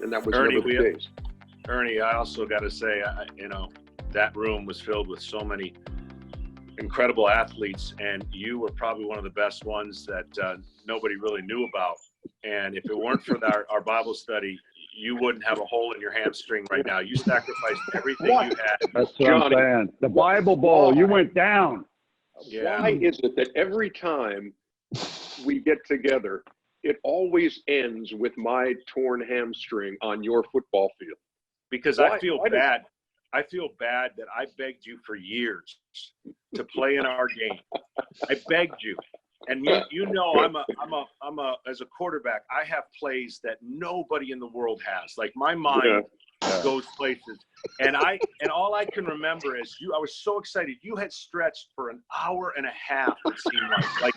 and that was Ernie, never the case. Ernie, I also got to say, you know, that room was filled with so many incredible athletes, and you were probably one of the best ones that nobody really knew about. And if it weren't for our Bible study, you wouldn't have a hole in your hamstring right now. You sacrificed everything you had. That's what I'm saying. The Bible Bowl, you went down. Yeah. Why is it that every time we get together, it always ends with my torn hamstring on your football field? Because I feel bad. I feel bad that I begged you for years to play in our game. I begged you. And you know, I'm a as a quarterback, I have plays that nobody in the world has. Like my mind goes places. And all I can remember is I was so excited. You had stretched for an hour and a half, it seemed like.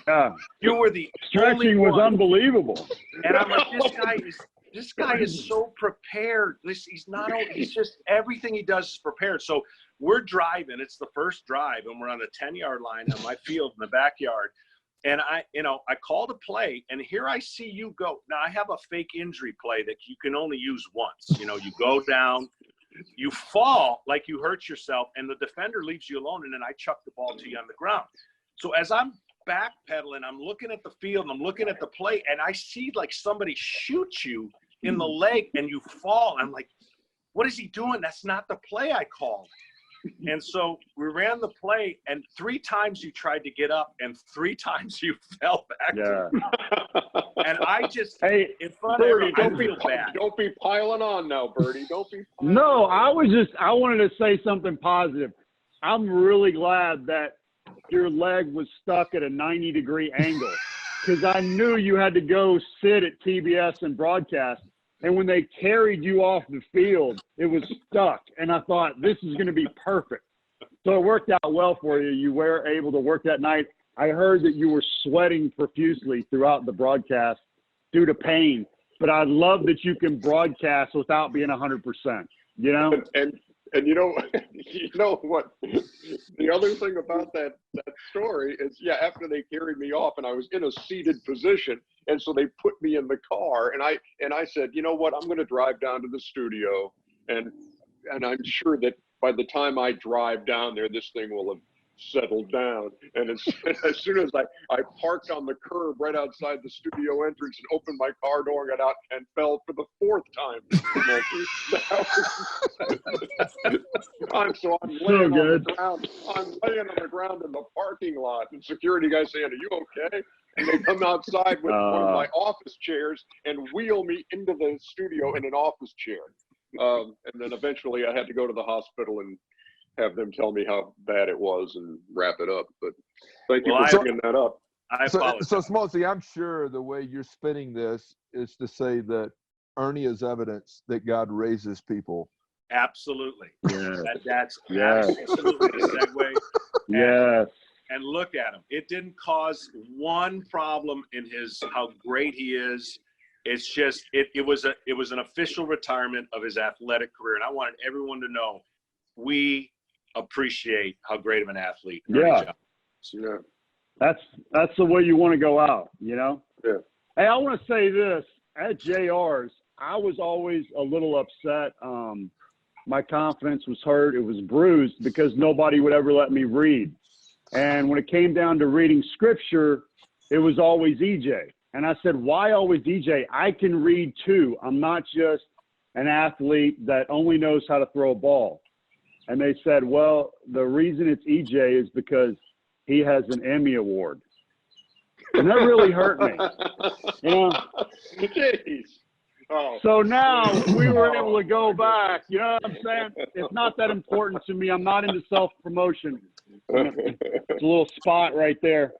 You were the stretching was unbelievable. And I'm like, this guy is so prepared. He's just, everything he does is prepared. So we're driving. It's the first drive, and we're on the 10-yard line on my field in the backyard. And I called a play, and here I see you go. Now, I have a fake injury play that you can only use once. You know, you go down, you fall like you hurt yourself, and the defender leaves you alone, and then I chuck the ball to you on the ground. So as I'm backpedaling, I'm looking at the field, and I'm looking at the play, and I see like somebody shoot you in the leg, and you fall. I'm like, what is he doing? That's not the play I called. And so we ran the play, and 3 times you tried to get up, and 3 times you fell back. Yeah. And I just, in front Birdie, of everyone, I feel bad. Don't be piling on now, Birdie. Don't be piling No, on. I wanted to say something positive. I'm really glad that your leg was stuck at a 90-degree angle, because I knew you had to go sit at TBS and broadcast. And when they carried you off the field, it was stuck. And I thought, this is going to be perfect. So it worked out well for you. You were able to work that night. I heard that you were sweating profusely throughout the broadcast due to pain. But I love that you can broadcast without being 100%, you know? And you know what? The other thing about that story is, after they carried me off and I was in a seated position, and so they put me in the car, and I said, you know what? I'm going to drive down to the studio, and I'm sure that by the time I drive down there, this thing will have settled down. And as soon as I parked on the curb right outside the studio entrance and opened my car door and got out and fell for the 4th time. I'm laying on the ground. I'm laying on the ground in the parking lot, and security guys saying, "Are you okay?" And they come outside with one of my office chairs and wheel me into the studio in an office chair. And then eventually I had to go to the hospital and have them tell me how bad it was and wrap it up. But thank you for bringing that up. So Smoltz, I'm sure the way you're spinning this is to say that Ernie is evidence that God raises people. Absolutely. Yeah. That's absolutely a segue. Yes. And look at him. It didn't cause one problem in how great he is. It's just it was an official retirement of his athletic career, and I wanted everyone to know we appreciate how great of an athlete Ernie Johnson is. Yeah. That's the way you want to go out, you know? Yeah. Hey, I want to say this. At JR's, I was always a little upset. My confidence was hurt. It was bruised because nobody would ever let me read. And when it came down to reading scripture, it was always EJ. And I said, why always EJ? I can read too. I'm not just an athlete that only knows how to throw a ball. And they said, well, the reason it's EJ is because he has an Emmy Award. And that really hurt me. You know? Jeez. Oh. So now we were able to go back. You know what I'm saying? It's not that important to me. I'm not into self-promotion. It's a little spot right there.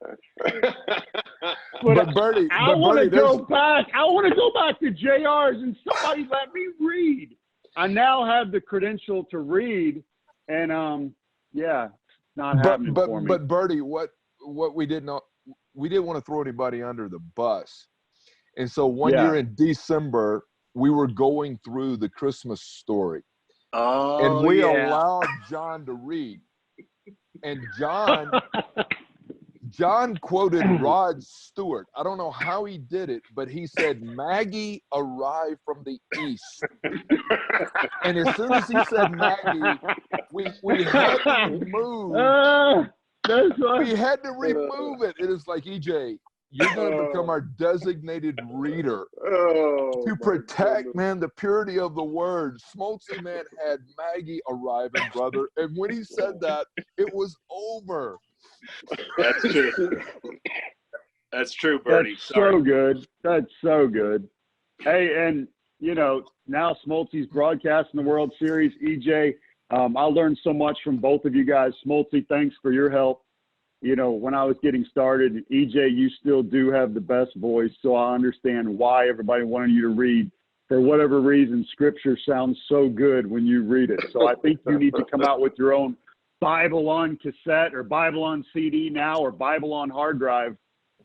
But Birdie, I want to go back. I want to go back to JR's and somebody let me read. I now have the credential to read, and not happening for me. But Birdie, what we didn't want to throw anybody under the bus. And so one year in December, we were going through the Christmas story. Oh, and we allowed John to read. And John John quoted Rod Stewart. I don't know how he did it, but he said, Maggie arrived from the east. And as soon as he said Maggie, we had to move. We had to remove it. It is like, EJ, you're going to become our designated reader to protect, man, the purity of the word. Smoltzy, man, had Maggie arriving, brother. And when he said that, it was over. That's true. That's true, Bernie. That's so good. That's so good. Hey, and, you know, now Smoltzy's broadcasting the World Series. EJ, I learned so much from both of you guys. Smoltzy, thanks for your help. You know, when I was getting started, EJ, you still do have the best voice, so I understand why everybody wanted you to read. For whatever reason, Scripture sounds so good when you read it. So I think you need to come out with your own Bible on cassette or Bible on CD now or Bible on hard drive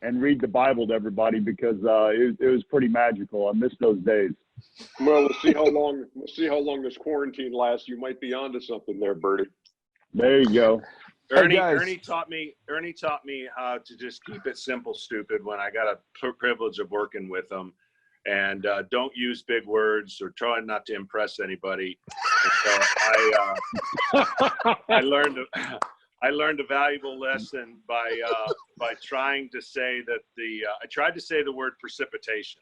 and read the Bible to everybody, because it was pretty magical. I miss those days. Well, we'll see how long this quarantine lasts. You might be onto something there, Bertie. There you go. Ernie taught me how to just keep it simple, stupid, when I got a privilege of working with him, and don't use big words or try not to impress anybody. And so I learned a valuable lesson by trying to say that I tried to say the word precipitation.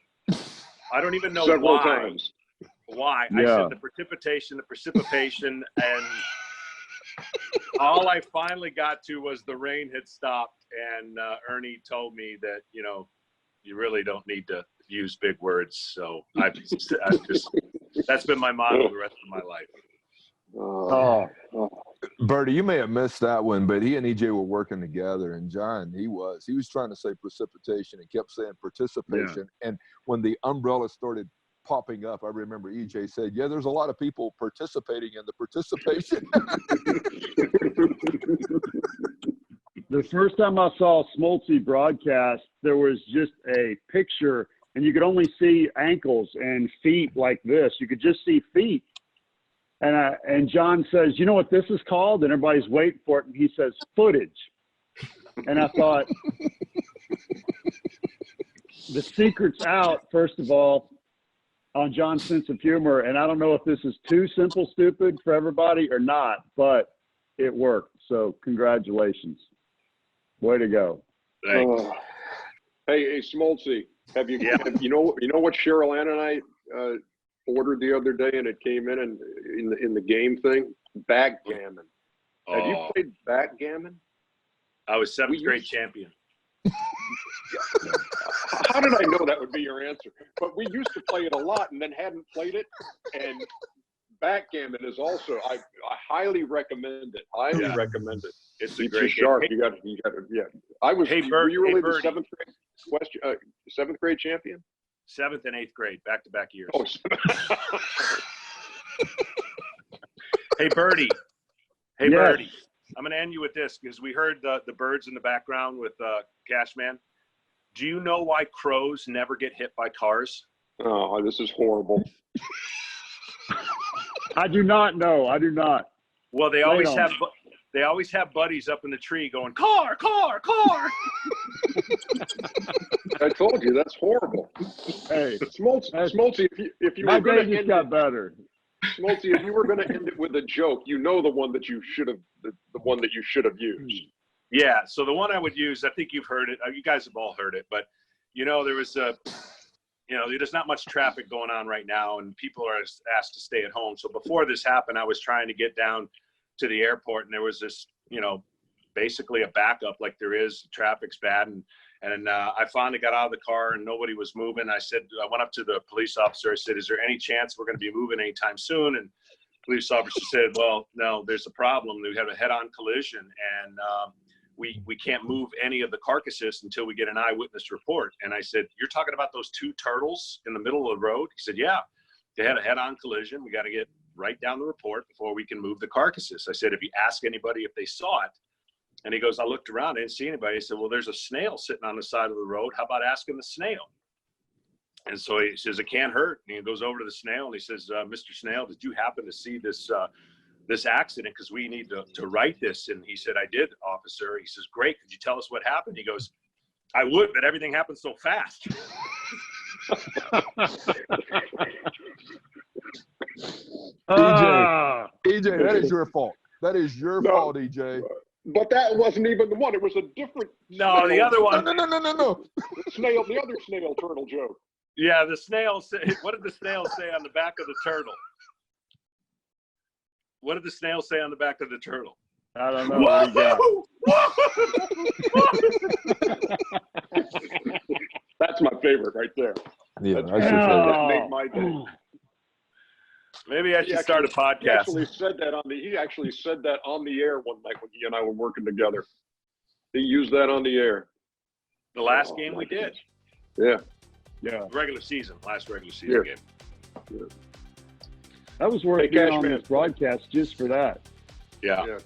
I don't even know several why. times. Why? Yeah. I said the precipitation, and all I finally got to was the rain had stopped, and Ernie told me that, you know, you really don't need to use big words. So I've just that's been my motto the rest of my life. Bertie, you may have missed that one, but he and EJ were working together, and John, he was trying to say precipitation and kept saying participation. Yeah. And when the umbrella started popping up, I remember EJ said, yeah, there's a lot of people participating in the participation. The first time I saw Smoltzy broadcast, there was just a picture, and you could only see ankles and feet like this. You could just see feet. And John says, you know what this is called? And everybody's waiting for it. And he says, footage. And I thought, the secret's out, first of all, on John's sense of humor. And I don't know if this is too simple, stupid for everybody or not, but it worked. So congratulations. Way to go. Thanks. Hey, Smoltzy, you know what Cheryl Ann and I ordered the other day, and it came in the game thing? Backgammon. Have you played backgammon? I was seventh grade champion. How did I know that would be your answer? But we used to play it a lot and then hadn't played it. And backgammon is also, I highly recommend it. Highly recommend it. It's a great sharp. Game. You got it. Yeah. I was. Were you really the seventh grade champion? 7th and 8th grade, back-to-back years. Oh. Hey, Birdie. Hey, yes. Birdie. I'm going to end you with this, because we heard the birds in the background with Cashman. Do you know why crows never get hit by cars? Oh, this is horrible. I do not know. I do not. Well, they always have buddies up in the tree going, car, car, car. I told you, that's horrible. Hey, Smoltzy, if you my were going day just got better. Smoltzy, if you were going to end it with a joke, you know the one that you should have, the one that you should have used. Yeah. So the one I would use, I think you've heard it. You guys have all heard it, but there was there's not much traffic going on right now, and people are asked to stay at home. So before this happened, I was trying to get down to the airport, and there was this, basically a backup, like there is. Traffic's bad, and I finally got out of the car and nobody was moving. I went up to the police officer. I said, is there any chance we're going to be moving anytime soon? And the police officer said, well, no, there's a problem. We have a head-on collision, and we can't move any of the carcasses until we get an eyewitness report. And I said, you're talking about those two turtles in the middle of the road? He said, yeah, they had a head-on collision. We got to get right down the report before we can move the carcasses. I said, if you ask anybody if they saw it. And he goes, I looked around, I didn't see anybody. He said, well, there's a snail sitting on the side of the road. How about asking the snail? And so he says, it can't hurt. And he goes over to the snail and he says, Mr. Snail, did you happen to see this this accident because we need to write this. And he said, I did, officer. He says, great. Could you tell us what happened? He goes, I would, but everything happened so fast. EJ, that is your fault. That is your fault, EJ. But that wasn't even the one. It was a different. No, the other one. No. The other snail turtle joke. Yeah, the snail say. What did the snail say on the back of the turtle? What did the snail say on the back of the turtle? I don't know what he got. That's my favorite right there. Yeah, That's that's your favorite. that made my day. Maybe I should start a He podcast. actually said that on the air one night when he and I were working together. He used that on the air. The last game we did. Yeah. Yeah. Regular season. Last regular season game. That was worth Hey, being Cash on Man. this broadcast just for that. Yeah. Yeah.